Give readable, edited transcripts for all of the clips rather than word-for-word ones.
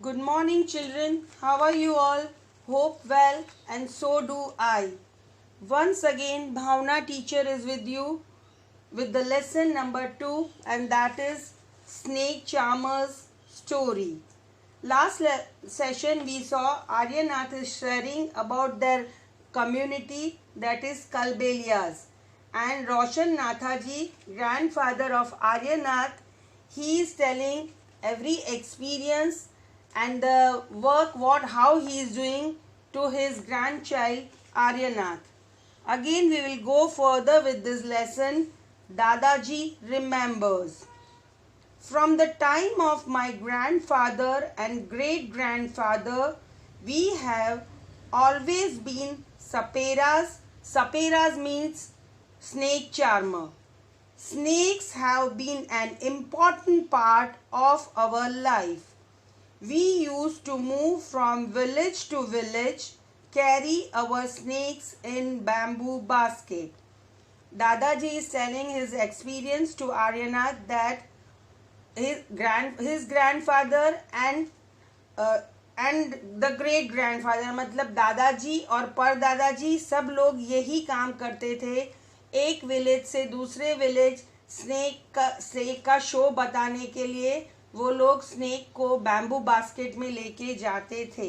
Good morning, children. How are you all? Hope well, and so do I. Once again, Bhavna teacher is with you with the lesson number 2, and that is Snake Charmer's story. Last session, we saw Aryanath is sharing about their community, that is Kalbelias, and Roshan Nathaji, grandfather of Aryanath, he is telling every experience and the work how he is doing to his grandchild Aryanath. Again we will go further with this lesson. Dadaji remembers. From the time of my grandfather and great-grandfather, we have always been saperas. Saperas means snake charmer. Snakes have been an important part of our life. We used to move from village to village, carry our snakes in bamboo basket. Dadaji is telling his experience to Aryanath that his grandfather and the great grandfather मतलब दादाजी और परदादाजी सब लोग यही काम करते थे. एक विलेज से दूसरे विलेज स्नेक का शो बताने के लिए वो लोग स्नेक को बैम्बू बास्केट में लेके जाते थे.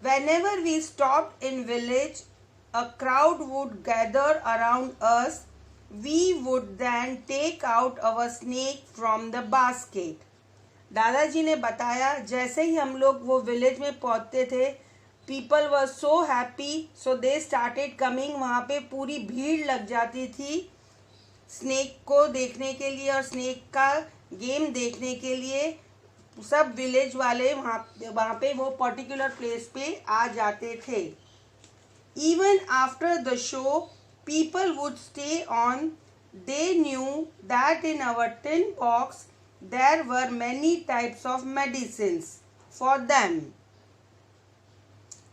Whenever we stopped in village, a crowd would gather around us. We would then take out our snake from the basket. दादाजी ने बताया जैसे ही हम लोग वो विलेज में पहुंचते थे, people were so happy, so they started coming. वहाँ पे पूरी भीड़ लग जाती थी स्नेक को देखने के लिए और स्नेक का गेम देखने के लिए. सब विलेज वाले वहाँ पे वो पर्टिकुलर प्लेस पे आ जाते थे. Even after the show, people would stay on. They knew that in our tin box there were many types of medicines for them.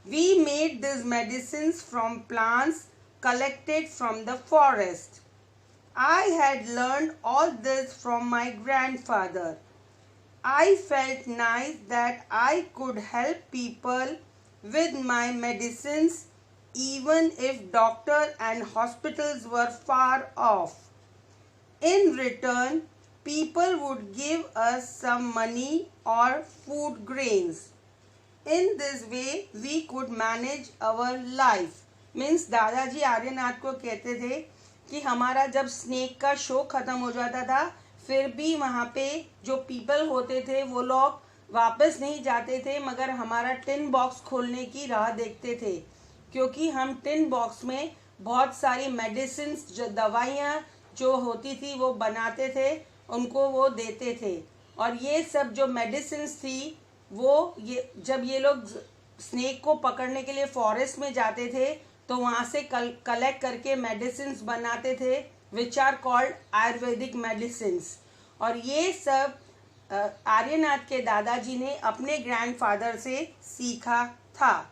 We made these medicines from plants collected from the forest. I had learned all this from my grandfather. I felt nice that I could help people with my medicines even if doctor and hospitals were far off. In return, people would give us some money or food grains. In this way, we could manage our life. Means दादाजी आर्यनाथ को कहते थे कि हमारा जब snake का show खत्म हो जाता था, फिर भी वहाँ पे जो पीपल होते थे वो लोग वापस नहीं जाते थे, मगर हमारा टिन बॉक्स खोलने की राह देखते थे, क्योंकि हम टिन बॉक्स में बहुत सारी मेडिसिन्स जो दवाइयाँ जो होती थी वो बनाते थे, उनको वो देते थे. और ये सब जो मेडिसिन्स थी वो जब ये लोग स्नेक को पकड़ने के लिए फॉरेस्ट में जाते थे तो वहाँ से कलेक्ट करके मेडिसिन्स बनाते थे, which are called ayurvedic medicines. और ये सब आर्यनाथ के दादाजी ने अपने ग्रैंडफादर से सीखा था.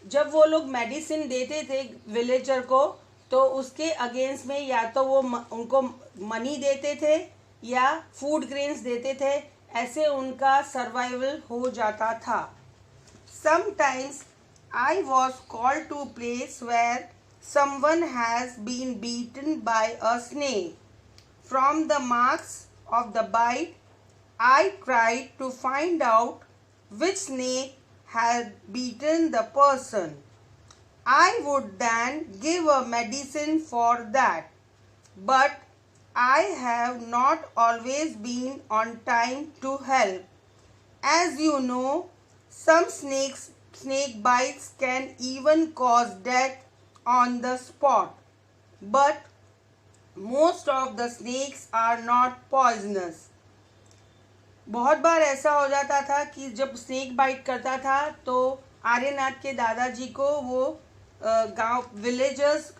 जब वो लोग मेडिसिन देते थे विलेजर को तो उसके अगेंस्ट में या तो वो उनको मनी देते थे या फूड ग्रेन्स देते थे. ऐसे उनका सर्वाइवल हो जाता था. Sometimes I was called to a place where someone has been beaten by a snake. From the marks of the bite, I tried to find out which snake had beaten the person. I would then give a medicine for that. But I have not always been on time to help. As you know, some snake bites can even cause death on the spot. But most of the snakes are not poisonous. बहुत बार ऐसा हो जाता था कि जब snake bite करता था तो आर्यनाथ के दादाजी को वो गांव विलेजर्स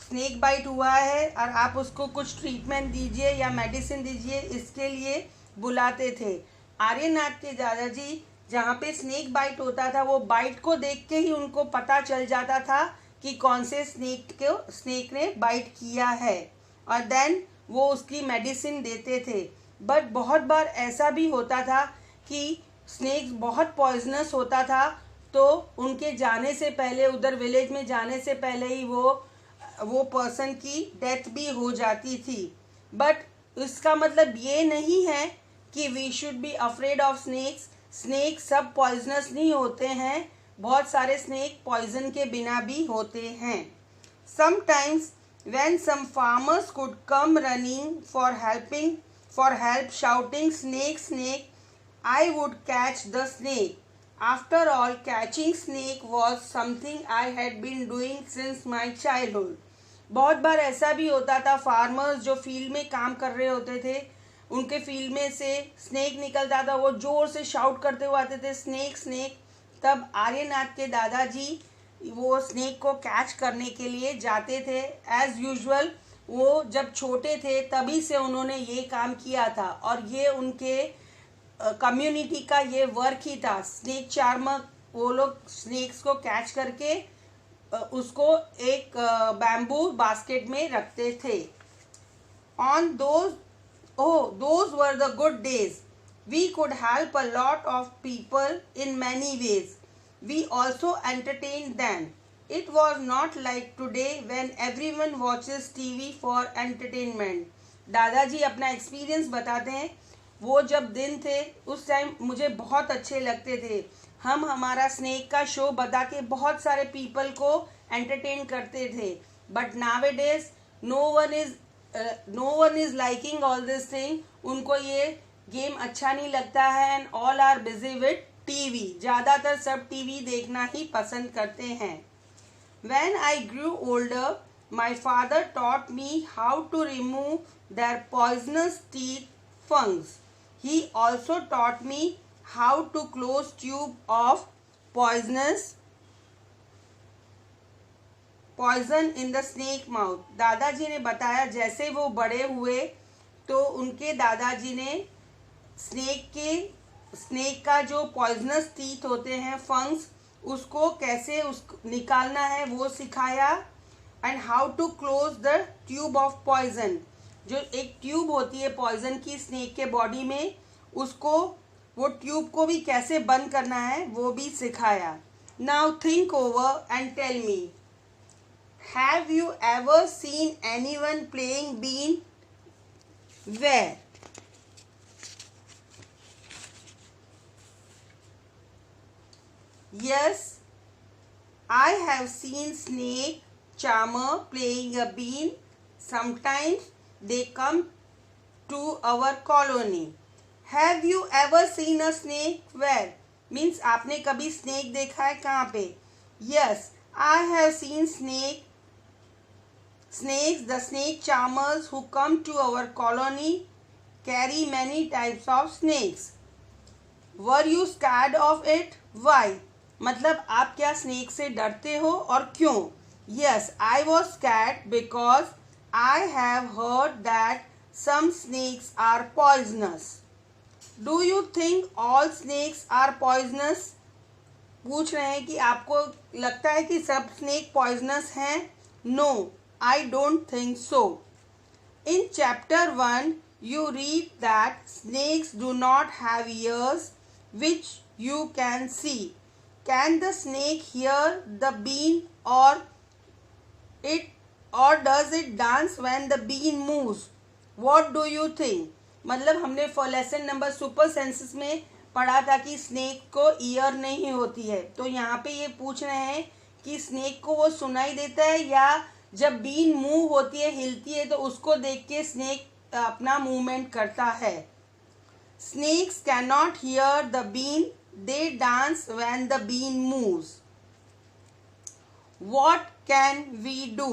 स्नेक बाइट हुआ है और आप उसको कुछ ट्रीटमेंट दीजिए या मेडिसिन दीजिए, इसके लिए बुलाते थे. आर्यनाथ के दादाजी जहाँ पे स्नेक बाइट होता था वो बाइट को देख के ही उनको पता चल जाता था कि कौन से स्नेक ने बाइट किया है, और देन वो उसकी मेडिसिन देते थे. बट बहुत बार ऐसा भी होता था कि स्नेक्स बहुत पॉइजनस होता था, तो उनके जाने से पहले, उधर विलेज में जाने से पहले ही वो पर्सन की डेथ भी हो जाती थी। बट इसका मतलब ये नहीं है कि we should be afraid of snakes. Snake सब पॉइजनस नहीं होते हैं, बहुत सारे स्नेक पॉइजन के बिना भी होते हैं। Sometimes when some farmers could come running for help shouting snake snake, I would catch the snake. After all, catching snake was something I had been doing since my childhood. बहुत बार ऐसा भी होता था, फार्मर्स जो field में काम कर रहे होते थे, उनके फील्ड में से स्नेक निकलता था, वो जोर से शाउट करते हुए आते थे स्नेक स्नेक। तब आर्यनाथ के दादाजी वो स्नेक को कैच करने के लिए जाते थे। एज यूजुअल वो जब छोटे थे तभी से उन्होंने ये काम किया था, और ये उनके कम्युनिटी का ये वर्क ही था। स्नेक चार्मर, वो लोग स्नेक्स को कैच करके उसको एक बैम्बू बास्केट में रखते थे। On those were the good days. We could help a lot of people in many ways. We also entertained them. It was not like today when everyone watches TV for entertainment. दादाजी अपना experience बताते हैं, वो जब दिन थे उस time मुझे बहुत अच्छे लगते थे। हम हमारा स्नेक का शो बता के बहुत सारे पीपल को एंटरटेन करते थे। But nowadays no one is liking all this thing. उनको ये गेम अच्छा नहीं लगता है, and all are busy with TV. ज़्यादातर सब टीवी देखना ही पसंद करते हैं। When I grew older, my father taught me how to remove their poisonous teeth fungus. He also taught me how to close tube of poison in the snake mouth. दादाजी ने बताया जैसे वो बड़े हुए तो उनके दादाजी ने स्नेक का जो पॉइजनस टीथ होते हैं, फंग्स, उसको कैसे निकालना है वो सिखाया। And how to close the tube of poison, जो एक ट्यूब होती है पॉइजन की स्नेक के बॉडी में, उसको वो ट्यूब को भी कैसे बंद करना है वो भी सिखाया। Now think over and tell me, have you ever seen anyone playing been? Where? Yes, I have seen snake charmer playing a bean. Sometimes they come to our colony. Have you ever seen a snake? Where? Means आपने कभी snake देखा है कहाँ पे? Yes, I have seen snakes. The snake charmers who come to our colony carry many types of snakes. Were you scared of it? Why? मतलब आप क्या snake से डरते हो और क्यों? Yes, I was scared because I have heard that some snakes are poisonous. Do you think all snakes are poisonous? पूछ रहे हैं कि आपको लगता है कि सब स्नेक पॉइजनस हैं? No, I don't think so. In chapter 1, you read that snakes do not have ears which you can see. Can the snake hear the bean, or does it dance when the bean moves? What do you think? मतलब हमने for lesson number super senses में पढ़ा था कि snake को year नहीं होती है, तो यहाँ पे ये पूछ रहे हैं कि स्नेक को वो सुनाई देता है, या जब बीन मूव होती है, हिलती है, तो उसको देख के स्नेक अपना मूवमेंट करता है। Snakes cannot hear the bean. They dance when the bean moves. What can we do?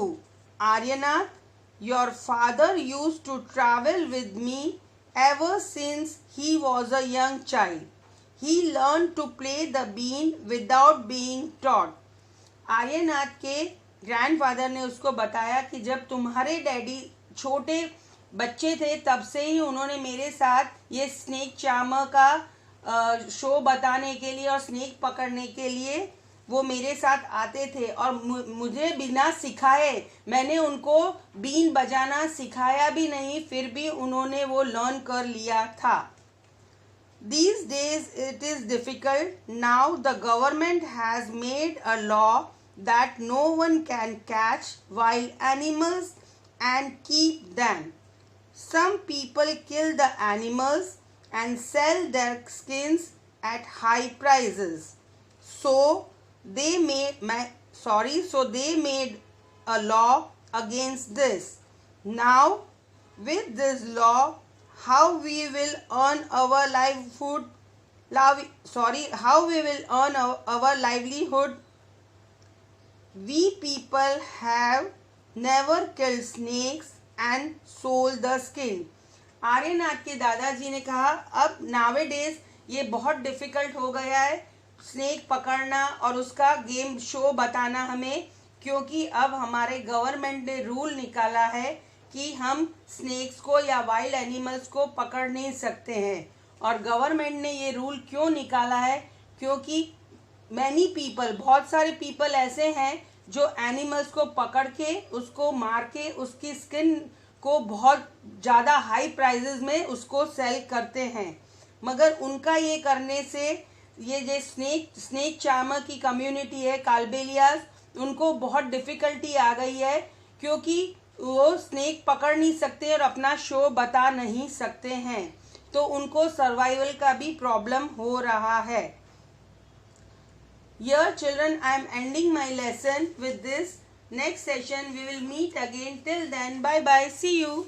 Aryanath, your father used to travel with me ever since he was a young child. He learned to play the bean without being taught. Aryanath के grandfather ने उसको बताया कि जब तुम्हारे daddy छोटे बच्चे थे तब से ही उन्होंने मेरे साथ ये स्नेक चार्मर का शो बताने के लिए और स्नेक पकड़ने के लिए वो मेरे साथ आते थे, और मुझे बिना सिखाए, मैंने उनको बीन बजाना सिखाया भी नहीं, फिर भी उन्होंने वो लर्न कर लिया था। These days it is difficult. Now the government has made a law that no one can catch wild animals and keep them. Some people kill the animals and sell their skins at high prices. So they made a law against this. Now with this law, how we will earn our livelihood? We people have never killed snakes and sold the skin. Aryanath के दादाजी ने कहा अब नावेडेज ये बहुत difficult हो गया है स्नेक पकड़ना और उसका गेम शो बताना हमें, क्योंकि अब हमारे गवर्नमेंट ने रूल निकाला है कि हम स्नेक्स को या वाइल्ड एनिमल्स को पकड़ नहीं सकते हैं। और गवर्नमेंट ने ये रूल क्यों निकाला है? क्योंकि बहुत सारे पीपल ऐसे हैं जो एनिमल्स को पकड़ के उसको मार के उसकी स्किन को बहुत ज़्यादा हाई प्राइजेस में उसको सेल करते हैं, मगर उनका ये करने से ये जो स्नेक चार्मर की कम्युनिटी है कालबेलियाज, उनको बहुत डिफ़िकल्टी आ गई है क्योंकि वो स्नेक पकड़ नहीं सकते और अपना शो बता नहीं सकते हैं, तो उनको सर्वाइवल का भी प्रॉब्लम हो रहा है। Here children, I am ending my lesson with this. Next session we will meet again. Till then, bye bye. See you.